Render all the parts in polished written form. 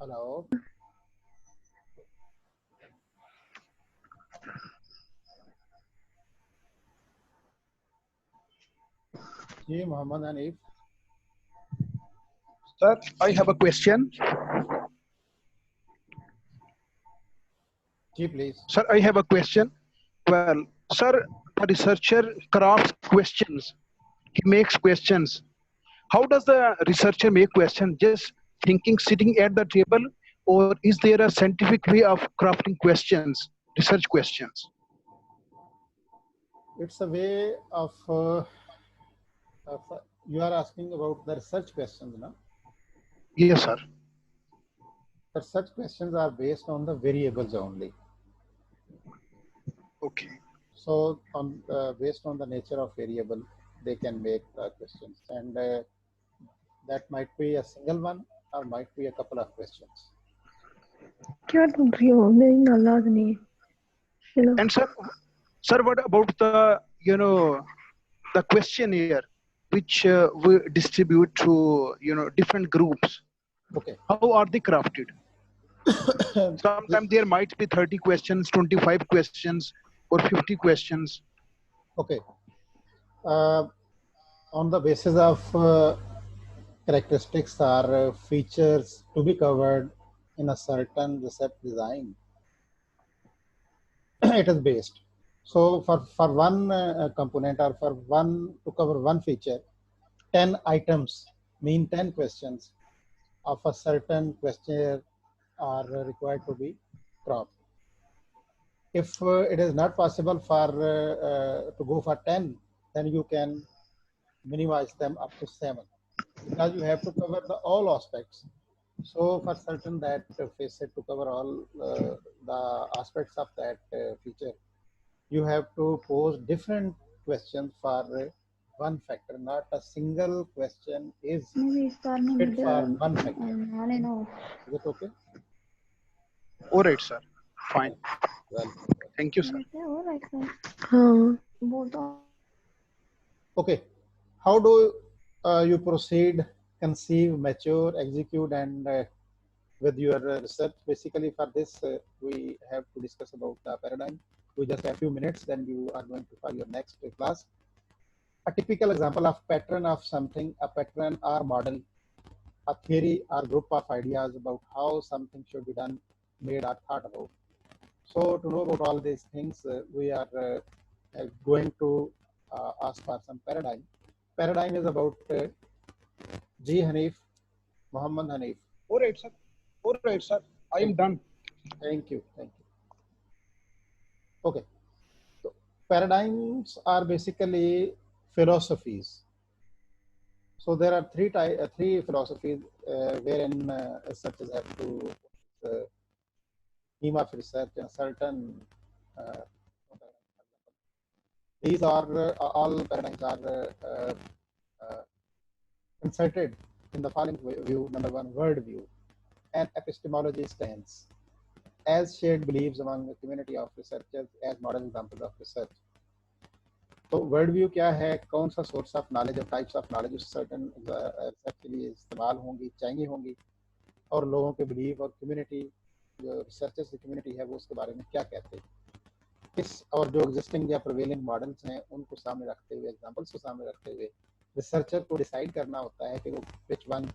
Hello. Ji, Muhammad Hanif. Sir, I have a question. Ji, please. Sir, I have a question. Well, sir, a researcher crafts questions. He makes questions. How does the researcher make questions? Just thinking, sitting at the table, or is there a scientific way of crafting questions, research questions? It's a way of you are asking about the research questions, no? Yes, sir. The research questions are based on the variables only. Okay. So, based on the nature of variable, they can make questions, and that might be a single one or might be a couple of questions. क्या ढूंढ रही हो? मेरी नाराज नहीं है. And sir, what about the questionnaire which we distribute to different groups? Okay. How are they crafted? Sometimes there might be 30 questions, 25 questions, or 50 questions. Okay. On the basis of characteristics or features to be covered in a certain research design, it is based. So for one component or for one to cover one feature, 10 items mean 10 questions of a certain questionnaire are required to be cropped. If it is not possible for to go for 10, then you can minimize them up to 7, because you have to cover all aspects. So for certain that facet to cover all the aspects of that feature, you have to pose different questions for one factor. Not a single question is fit for one factor. Is it okay? All right, sir. Fine. Well, Thank you, sir. हाँ. okay. How do you proceed, conceive, mature, execute, and with your research? Basically, for this, we have to discuss about the paradigm. We just have a few minutes, then you are going to for your next class. A typical example of pattern of something, a pattern or model, a theory or group of ideas about how something should be done, made or thought about. So to know about all these things, we are going to ask for some paradigm. Paradigm is about G. Hanif, Muhammad Hanif. All right, sir. All right, sir. I am done. Thank you. Thank you. Okay. So paradigms are basically philosophies. So there are three philosophies wherein researchers have to theme of research and certain. These are all paradigms are inserted in the following view. Number one, world view and epistemology stance as shared beliefs among the community of researchers as model examples of research. तो world view क्या है, कौन सा source of knowledge और types of knowledge उस certain research के लिए इस्तेमाल होंगी, चाहिए होंगी, और लोगों के बिलीफ और कम्युनिटी जो रिसर्चर्स की कम्युनिटी है वो उसके बारे में क्या कहते हैं, इस और जो एग्जिस्टिंग या प्रिवेलिंग मॉडल्स हैं उनको सामने रखते हुए, एग्जांपल्स को सामने रखते हुए रिसर्चर को डिसाइड करना होता है कि वो which one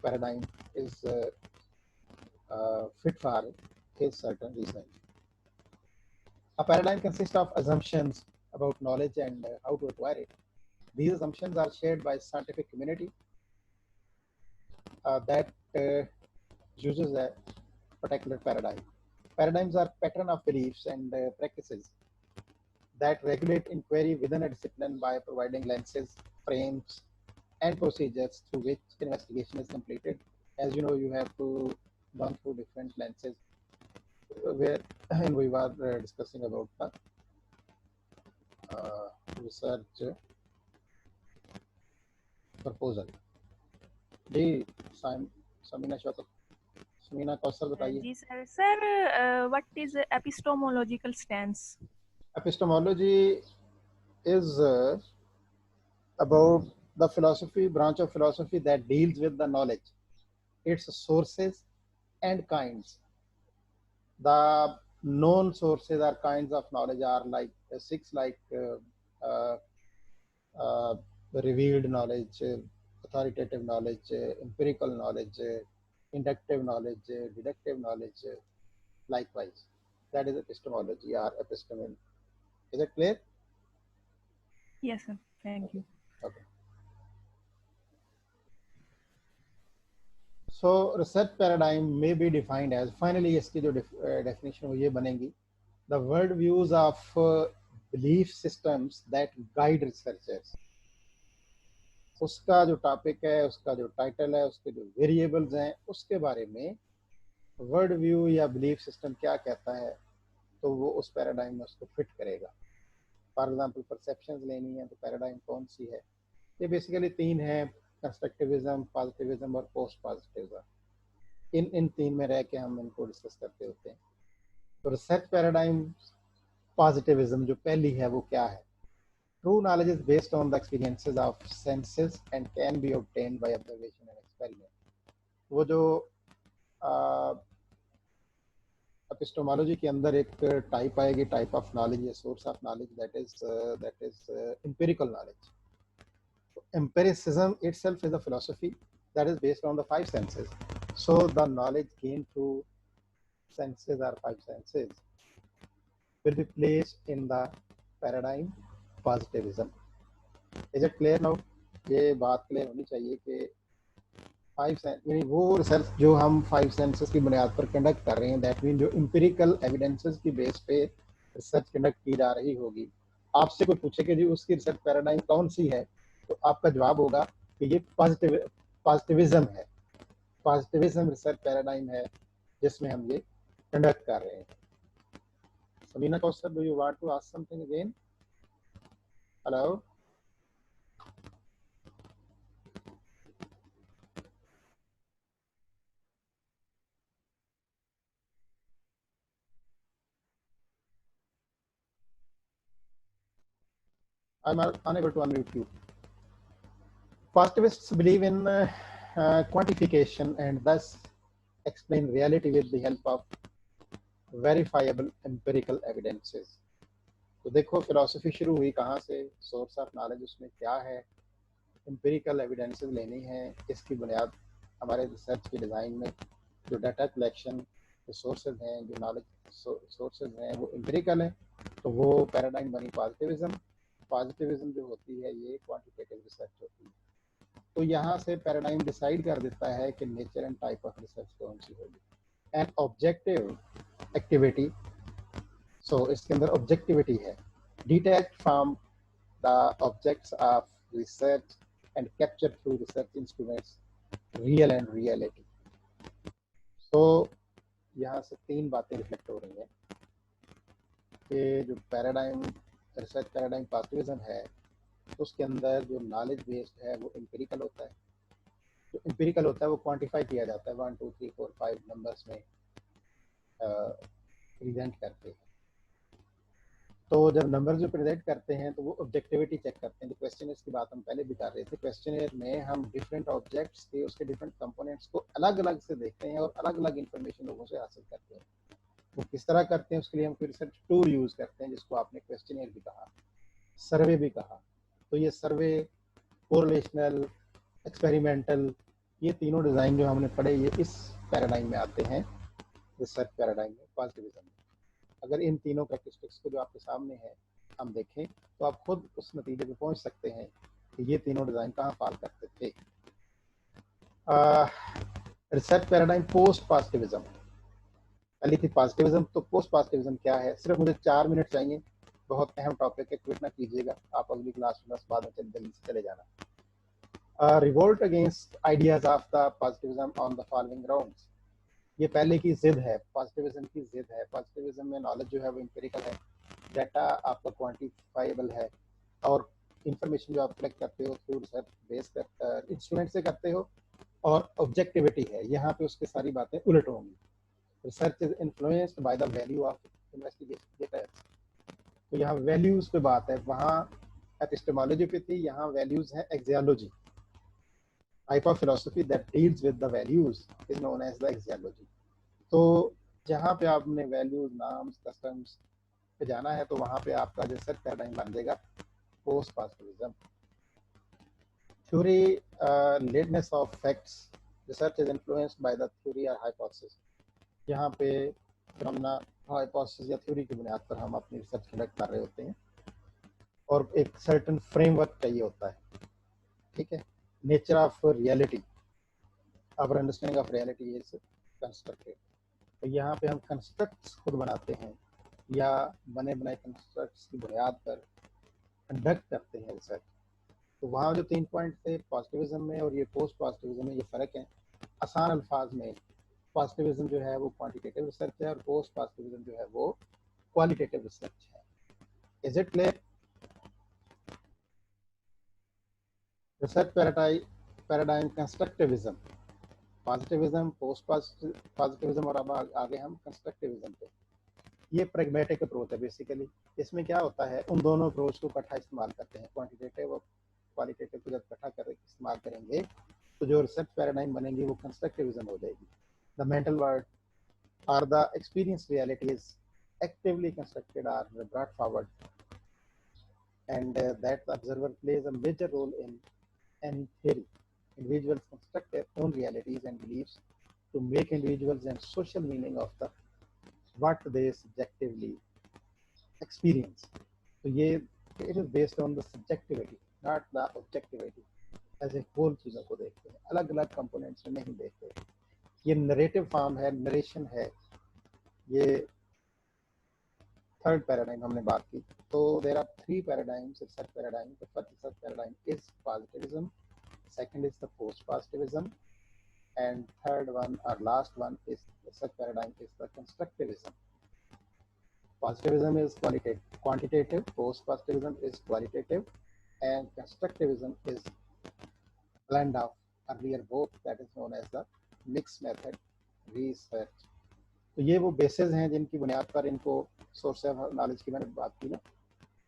paradigm is fit for his certain reason. A paradigm consists of assumptions about knowledge and how to acquire it. These assumptions are shared by scientific community that uses a particular paradigm. Paradigms are pattern of beliefs and practices that regulate inquiry within a discipline by providing lenses, frames, and procedures through which investigation is completed. As you know, you have to run through different lenses where we were discussing about the research proposal. जी समीना शौकत, समीना कौसर बताइए. जी sir. Sir, what is epistemological stance? Epistemology is about the philosophy, branch of philosophy that deals with the knowledge, its sources and kinds. The known sources or kinds of knowledge are like six, like revealed knowledge, authoritative knowledge, empirical knowledge, inductive knowledge, deductive knowledge. Likewise, that is epistemology or episteme. Is it clear? Yes, sir. Thank you. Okay. So research paradigm may be defined as, finally इसकी जो definition वो ये बनेगी, the world views of belief systems that guide researchers. उसका जो topic है, उसका जो टाइटल है, उसके जो वेरिएबल्स हैं, उसके बारे में वर्ड व्यू या बिलीफ सिस्टम क्या कहता है, तो वो उस पैराडाइम में उसको फिट करेगा. फॉर एग्जांपल परसेप्शंस लेनी है तो पैराडाइम कौन सी है? ये बेसिकली तीन है, कंस्ट्रक्टिविज्म, पॉजिटिविज्म और पोस्ट पॉजिटिविज्म. इन तीन में रह के हम इनको डिस्कस करते होते हैं. तो रिसर्च पैराडाइम पॉजिटिविज्म जो पहली है वो क्या है? True knowledge is based on the experiences of senses and can be obtained by observation and experiment. वो जो एपिस्टेमोलॉजी के अंदर एक टाइप आएगी, टाइप ऑफ नॉलेज या source of knowledge, that is empirical knowledge. Empiricism itself is a philosophy that is based on the five senses. So the knowledge gained through senses or five senses will be placed in the paradigm positivism. Is it clear now? ये बात clear होनी चाहिए कि five sense यानी वो research जो हम five senses की बुनियाद पर कंडक्ट कर रहे हैं, दैट मीन जो एम्पिरिकल एविडेंसेस की बेस पे रिसर्च कंडक्ट की जा रही होगी. आपसे कोई पूछे कि जी उसकी रिसर्च पैराडाइम कौन सी है, तो आपका जवाब होगा कि ये पॉजिटिविज्म है. पॉजिटिविज्म रिसर्च पैराडाइम है जिसमें हम ये कंडक्ट कर रहे हैं. Samina Kausar, do you want to ask something again? Hello. I'm unable to unmute you. Positivists believe in quantification and thus explain reality with the help of verifiable empirical evidences. तो देखो philosophy शुरू हुई कहाँ से, सोर्स ऑफ नॉलेज उसमें क्या है, empirical evidences लेनी है, इसकी बुनियाद हमारे रिसर्च के डिज़ाइन में जो डाटा कलेक्शन के सोर्सेज हैं, जो नॉलेज सोर्सेज हैं वो एम्पिरिकल हैं. तो वो पैराडाइम बनी पॉजिटिविज्म. पॉजिटिविज्म जो होती है ये क्वांटिटेटिव रिसर्च होती है. तो यहाँ से पैराडाइम डिसाइड कर देता है कि nature and type of research कौन सी होगी. एंड ऑब्जेक्टिव एक्टिविटी, सो इसके अंदर ऑब्जेक्टिविटी है, detached from the objects of research and capture through research instruments real and reality. तो यहाँ से तीन बातें रिफ्लेक्ट हो रही हैं कि जो पैराडाइम रिसर्च पैराडाइम पॉजिटिविज्म है उसके अंदर जो नॉलेज बेस्ड है वो एम्पिरिकल होता है. जो एम्पिरिकल होता है वो क्वांटिफाई किया जाता है 1 2 3 4 5 नंबर्स में प्रेजेंट करते हैं. तो जब नंबर जो प्रेजेंट करते हैं तो वो ऑब्जेक्टिविटी चेक करते हैं. जो क्वेश्चनर्स की बात हम पहले भी कर रहे थे, क्वेश्चनर में हम डिफरेंट ऑब्जेक्ट्स के उसके डिफरेंट कंपोनेंट्स को अलग अलग से देखते हैं और अलग अलग इंफॉर्मेशन लोगों से हासिल करते हैं. वो किस तरह करते हैं उसके लिए हम कोई रिसर्च टूल यूज़ करते हैं जिसको आपने क्वेश्चनर भी कहा, सर्वे भी कहा. तो ये सर्वे, कोरिलेशनल, एक्सपेरिमेंटल, ये तीनों डिज़ाइन जो हमने पढ़े ये इस पैराडाइम में आते हैं, रिसर्च पैराडाइम में, पॉजिटिविज्म में. अगर इन तीनों कैरेक्टरिस्टिक्स को जो आपके सामने है हम देखें तो आप खुद उस नतीजे पे पहुंच सकते हैं कि ये तीनों डिज़ाइन कहाँ फॉल करते थे. रिसर्च पैराडाइम पोस्ट पॉजिटिविज्म पहली थी पॉजिटिविज्म. तो पोस्ट पॉजिटिविज्म क्या है? सिर्फ मुझे 4 मिनट चाहिए, बहुत अहम टॉपिक है, क्विट ना कीजिएगा. आप अगली क्लास में बस बाद में जल्दी से चले जाना. Revolt against ideas of the positivism on the following grounds. ये पहले की जिद है, पॉजिटिविज्म की जिद है. पॉजिटिविज्म में नॉलेज जो है वो एम्पिरिकल है, डाटा आपका क्वांटिफाइबल है और इंफॉर्मेशन जो आप कलेक्ट करते हो थ्रू रिसर्च बेस्ड इंस्ट्रूमेंट से करते हो, और ऑब्जेक्टिविटी है. यहाँ पे उसकी सारी बातें उलट होंगी. Research is influenced by the value of investigators. तो यहाँ वैल्यूज पे बात है, वहाँ एपिस्टेमोलॉजी पे थी, यहाँ वैल्यूज है axiology. Type of philosophy that deals with the values is known as the axiology. तो जहाँ पे आपने वैल्यूज, नाम्स, कस्टम्स पे जाना है तो वहाँ पे आपका जो रिसर्च पैराडाइम बन जाएगा post positivism. Theory ladenness of facts, research is influenced by the theory और हाइपोथेसिस। यहाँ पे फिनोमेना हाइपोथेसिस या थ्योरी की बुनियाद पर हम अपनी रिसर्च कंडक्ट कर रहे होते हैं और एक सर्टेन फ्रेमवर्क चाहिए होता है, ठीक है। Nature of reality, our understanding of reality is constructed. तो यहाँ पे हम कंस्ट्रक्ट्स खुद बनाते हैं या बने बनाए कंस्ट्रक्ट्स की बुनियाद पर कंडक्ट करते हैं रिसर्च। तो वहाँ जो 3 पॉइंट थे पॉजिटिविज्म में और ये पोस्ट पॉजिटिविज्म में, ये फ़र्क है। आसान अल्फाज में पॉजिटिविज्म जो है वो क्वांटिटेटिव रिसर्च है और पोस्ट पॉजिटिविज्म जो है वो क्वालिटेटिव रिसर्च है। Is it clear? Research paradigm constructivism, positivism, post positivism और अब आगे हम कंस्ट्रक्टिविज्म पे। ये प्रैग्मेटिक अप्रोच है बेसिकली। इसमें क्या होता है, उन दोनों अप्रोच को इकट्ठा इस्तेमाल करते हैं, क्वांटिटेटिव और क्वालिटेटिव को जब इकट्ठा कर इस्तेमाल करेंगे तो जो रिसर्च पैराडाइम बनेगी वो कंस्ट्रक्टिविज्म हो जाएगी। द मेंटल वर्ल्ड और the experience realities actively constructed or brought forward, and that the observer plays a major role in any theory. Individuals construct their own realities and beliefs to make individuals and social meaning of the what they subjectively experience. So ये it is based on the subjectivity, not the objectivity. As a whole चीज़ों को देखते हैं, अलग अलग components में नहीं देखते। ये नरेटिव फॉर्म है, नरेशन है। ये थर्ड पैराडाइम हमने बात की। तो there are 3 paradigms research paradigm. The first research paradigm is positivism, second is the post positivism, and third one or last one is research paradigm is the constructivism. Positivism is quantitative, post positivism is qualitative, and constructivism is blend of earlier both, that is known as the mixed method research. तो ये वो basis हैं जिनकी बुनियाद पर इनको source of knowledge की मैंने बात की ना।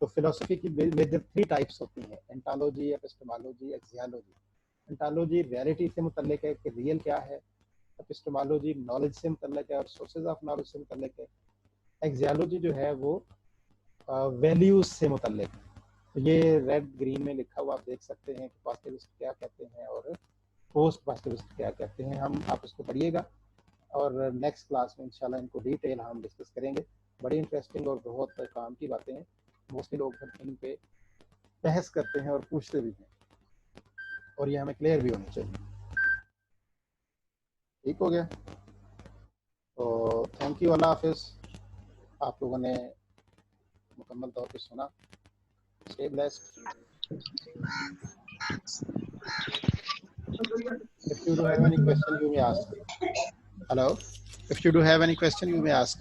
तो फिलोसफी की मेजर 3 टाइप्स होती हैं, एंटोलॉजी, एपिस्टेमोलॉजी, एक्सियोलॉजी। एंटोलॉजी रियलिटी से मुतल्लिक है कि रियल क्या है, एपिस्टेमोलॉजी नॉलेज से मुतल्लिक है और सोर्सेज ऑफ नॉलेज से मुतल्लिक है, एक्सियोलॉजी जो है वो वैल्यूज से मुतल्लिक है। तो ये रेड ग्रीन में लिखा हुआ आप देख सकते हैं कि पॉजिटिविस्ट क्या कहते हैं और पोस्ट पॉजिटिविस्ट क्या कहते हैं। हम आप इसको पढ़िएगा और नेक्स्ट क्लास में इंशाल्लाह इनको डिटेल हम डिस्कस करेंगे। बड़ी इंटरेस्टिंग और बहुत काम की बातें हैं। मोस्टली लोग इन पे बहस करते हैं और पूछते भी हैं और ये हमें क्लियर भी होनी चाहिए। ठीक हो गया? तो थैंक यू, अल्लाह हाफिज़। आप लोगों ने मुकम्मल तौर पे सुना। Stay blessed. If you do have any question, you may ask. Hello? If you do have any question, you may ask.